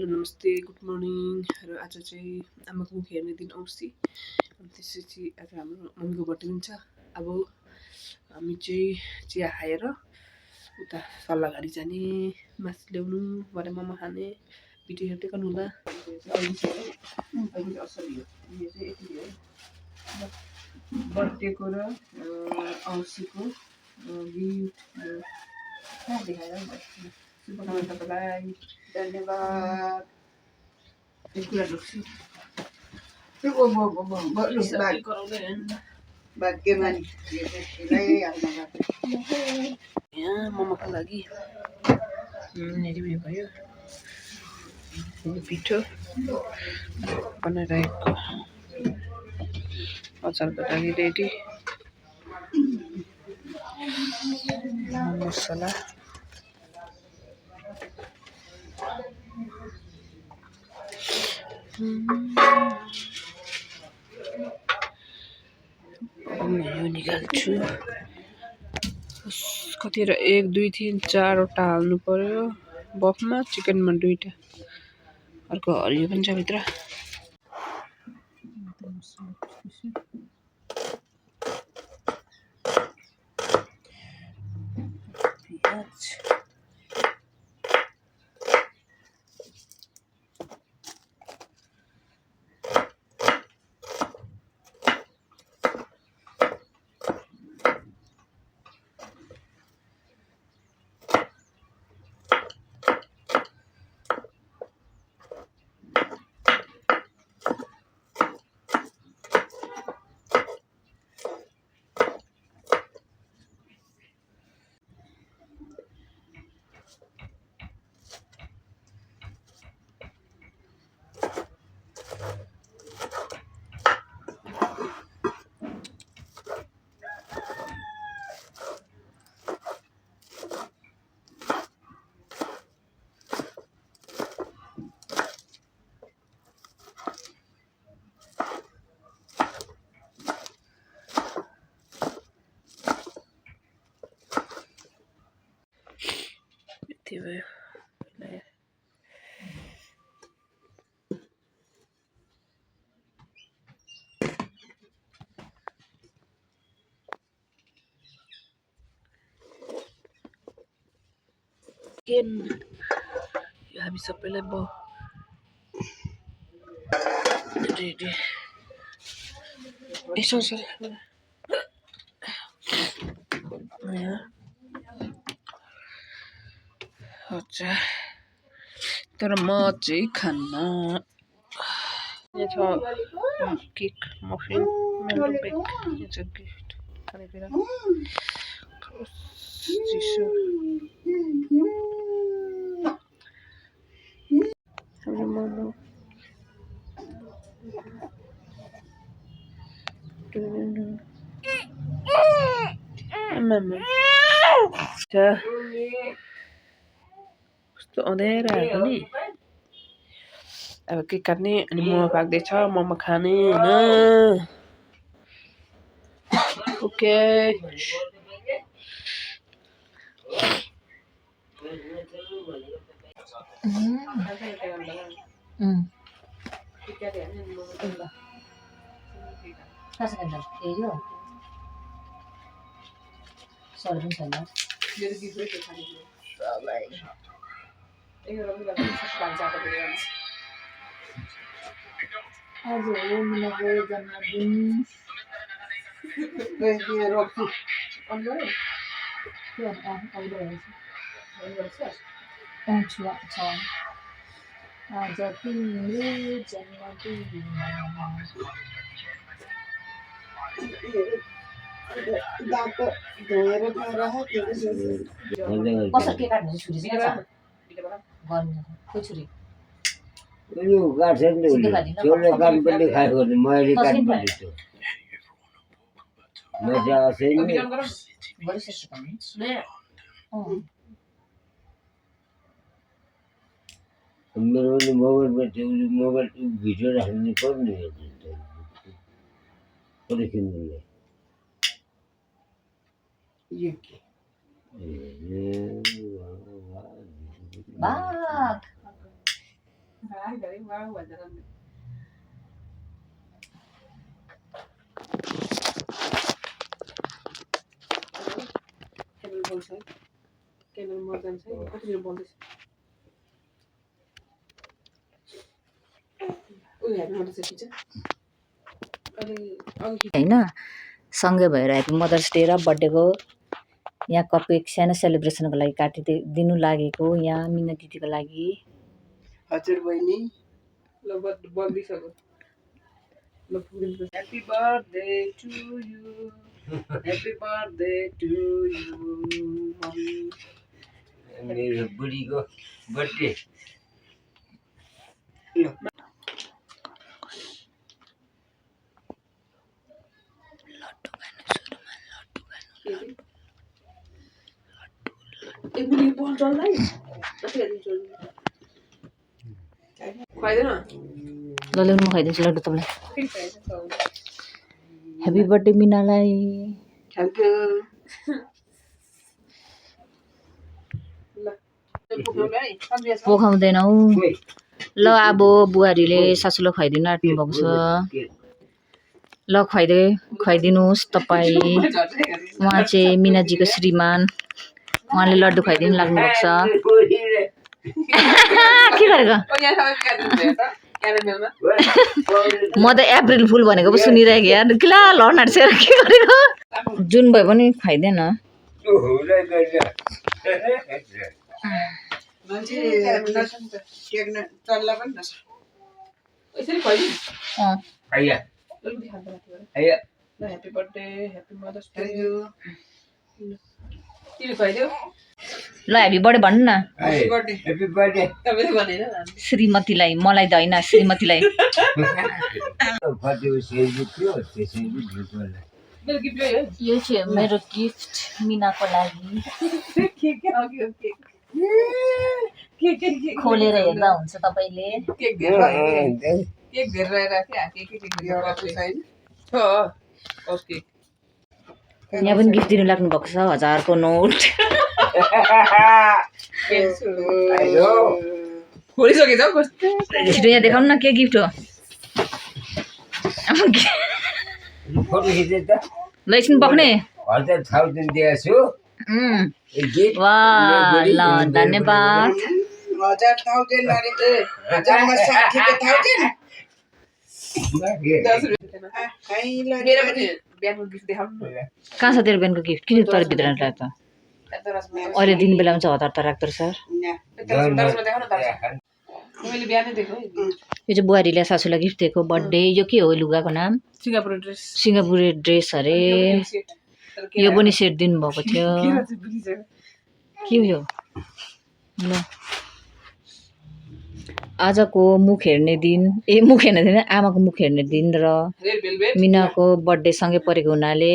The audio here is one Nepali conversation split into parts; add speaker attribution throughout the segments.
Speaker 1: हेलो नमस्ते गुड मर्निङ र आज चाहिँ आमाको मुख हेर्ने दिन औँसी अनि त्यसपछि आज हाम्रो मम्मीको बर्थडे पनि छ। अब हामी चाहिँ चिया खाएर उता सल्लाहघारी जाने मासु ल्याउनु भरे मोमो खाने भिडियो हेर्दै गर्नु होला। बर्थडेको र औँसीको गिफ्ट देखाएर शुभकामना तपाईँलाई धन्यवाद। एक कुरा ढुक्छु यहाँ मोमोको लागि रेडी भयो पिठो बनाइरहेको अचारको लागि रेडी मसला यो निकाल्छु कतिवटा 1 2 3 4वटा हाल्नु पर्यो बफमा चिकनमा 2टा अर्को हरियो पनि छ भित्र प्याज यति भयो यो हामी सबैलाई रेडी यसो अच्छा तर म चाहिँ खान्न यहाँ छ केक मफिन मेरो बेक यहाँ छ गिफ्ट खानेकुरा चिसो हाम्रो मोमो कस्तो अँध्यारो आएको नि अब केक काट्ने अनि मोमो पाक्दैछ मोमो खाने होइन ओके
Speaker 2: आज हो मुनाको जन्मदिन आज तिम्रो जन्मदिन कसरी के काट्नु छुरी चाहिँ गर्नु खोइ छुरी
Speaker 3: यो गार्सेनले छोले काम पनि खाएको नि मैले काट्नु पर्छ मजा छैन
Speaker 2: गरिसक्छु नि
Speaker 3: मेरो पनि मोबाइलमा त्यो मोबाइल भिडियो राख्नु पर्ने कसले किन्नुले
Speaker 2: बाघ हैन सँगै भएर ह्याप्पी मदर्स डे र बर्थडेको यहाँ कपकेक सानो सेलिब्रेसनको लागि काटिदिनु लागेको यहाँ मिना दिदीको लागि
Speaker 1: हजुर बहिनी ल बल्दिसक्यो ल happy birthday to you happy birthday to you mummy
Speaker 3: मेरो बुढीको बर्थडे
Speaker 1: खुवाइदेन
Speaker 2: ल ल्याउनु म खुवाइदिन्छु लड्डु तपाईँलाई ह्याप्पी बर्थडे मिनालाई
Speaker 1: थ्याङ्क यू
Speaker 2: पोखाउँदैनौ ल अब बुहारीले सासूलाई खुवाइदिनु आँट्नु भएको छ ल खुवाइदिनुहोस् तपाईँ उहाँ चाहिँ मिनाजीको श्रीमान उहाँले लड्डु खुवाइदिनु लाग्नु भएको छ के गरेको म त अप्रिल फुल भनेको पो सुनिरहेको यार किला लड्न आँट्छेर के गरेको जुन भए पनि खुवाइदेन
Speaker 1: happy birthday happy mother's day तिमी खुवाइदेऊ
Speaker 2: ल ह्याप्पी बर्थडे भन्नु न
Speaker 3: ह्याप्पी बर्थडे
Speaker 1: तपाईँले भनेन
Speaker 2: श्रीमतीलाई मलाई त होइन श्रीमतीलाई
Speaker 3: फटेको सेजी थियो त्यसैले ढुक्कला
Speaker 1: मेरो गिफ्ट ल्यायो
Speaker 2: यो चाहिँ मेरो गिफ्ट मिनाको लागि खोलेर हेर्दा हुन्छ तपाईँले
Speaker 1: केक धेर राख्यो ओके
Speaker 2: यहाँ पनि गिफ्ट दिनु लाग्नु भएको छ 1000 को नोट
Speaker 1: खोलिसकेछ
Speaker 2: छिटो यहाँ देखाउनु न के गिफ्ट हो
Speaker 3: फोटो खिचे त
Speaker 2: ल एकछिन बक्ने
Speaker 3: 1000 दिएको छु
Speaker 2: वाह ल धन्यवाद
Speaker 1: 1000 अरे 1000 मेरो पनि बिहानको गिफ्ट देखाउनु
Speaker 2: कहाँ छ तेरो बिहानको गिफ्ट किन तर भित्र राख्छ त अहिले दिन बेलामा चाहिँ 1000 त राख्दो रहेछ
Speaker 1: मैले बिहानै देखेँ
Speaker 2: यो चाहिँ बुहारीले सासूलाई गिफ्ट दिएको बर्थडे यो के हो लुगाको नाम सिङ्गापुरे ड्रेस अरे यो पनि सेट दिनुभएको थियो के हो यो ल आजको मुख हेर्ने दिन मुख हेर्ने दिन आमाको मुख हेर्ने दिन र मिनाको बर्थडे सँगै परेको हुनाले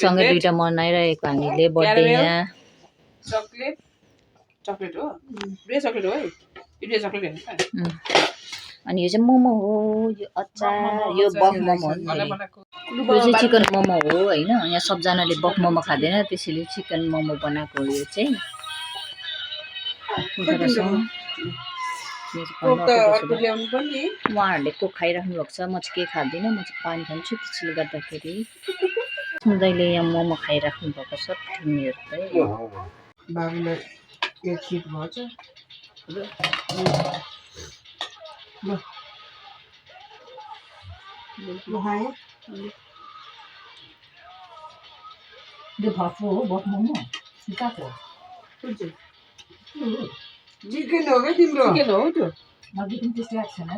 Speaker 2: सँगै दुईटा मनाइरहेको हामीले बर्थडे यहाँ
Speaker 1: चकलेट हो रे चकलेट हो है यो चकलेट हेर्नु
Speaker 2: अनि यो चाहिँ मोमो हो यो अचार यो बफ मोमो हो यो चाहिँ चिकन मोमो हो हैन यहाँ सबजनाले बफ मोमो खाँदैन त्यसैले चिकन मोमो बनाएको हो यो चाहिँ उहाँहरूले कोक खाइराख्नु भएको छ म चाहिँ के खाँदिनँ म चाहिँ पानी खान्छु त्यसले गर्दाखेरि सुन्दैले यहाँ मोमो खाइराख्नु भएको छ तिमीहरू
Speaker 1: बाबुलाई एक सिट भएछ
Speaker 2: यो भफु हो बफ मोमो कहाँको
Speaker 1: चिकन हो क्या तिम्रो चिकन हो त्यो
Speaker 2: मगी पनि त्यस्तै आएको छैन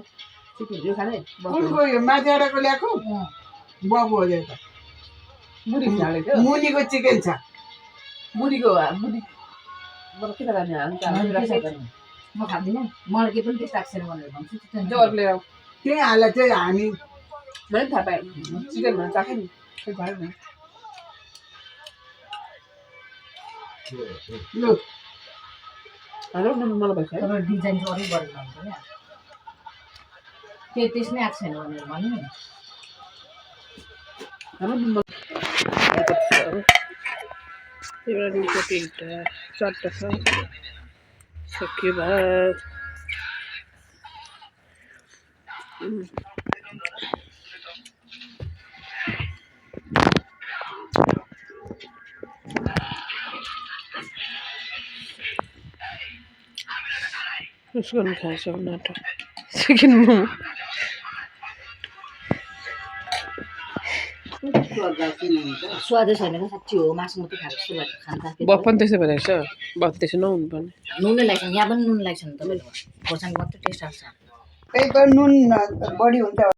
Speaker 1: चिकन यो खाने कुनको यो माथिबाट ल्याएको बाबु हो यो त मुनिको चिकन छ मुनिको मुनि मलाई के त गर्ने
Speaker 2: म खाँदिनँ मलाई के पनि त्यस्तो आएको छैन भनेर भन्छु
Speaker 1: त्यही हाल चाहिँ हामी मैले थाहा पाएँ चिकन भन्छ चाख्यो नि ल हेलो मलाई भन्छ
Speaker 2: तर डिजाइन चाहिँ अलिक गरेर हुन्छ क्या त्यो त्यसमै आएको छैन भनेर भन्नु
Speaker 1: एउटा दिनको तिनवटा 4टा छ सक्यो भात उसको पनि खान्छ नाटक चिकन मोमो
Speaker 2: स्वादै छैन क्या साँच्ची हो मासु मात्रै खाएको जस्तो लाग्यो खाँदा
Speaker 1: बफ पनि त्यसै भइरहेको छ बफ त्यसो नहुनु पर्ने
Speaker 2: नुनै लाग्छ यहाँ पनि नुन लाग्छ नि तपाईँको खोर्सानीको मात्रै टेस्ट आउँछ
Speaker 4: त्यही त नुन बढी हुन्छ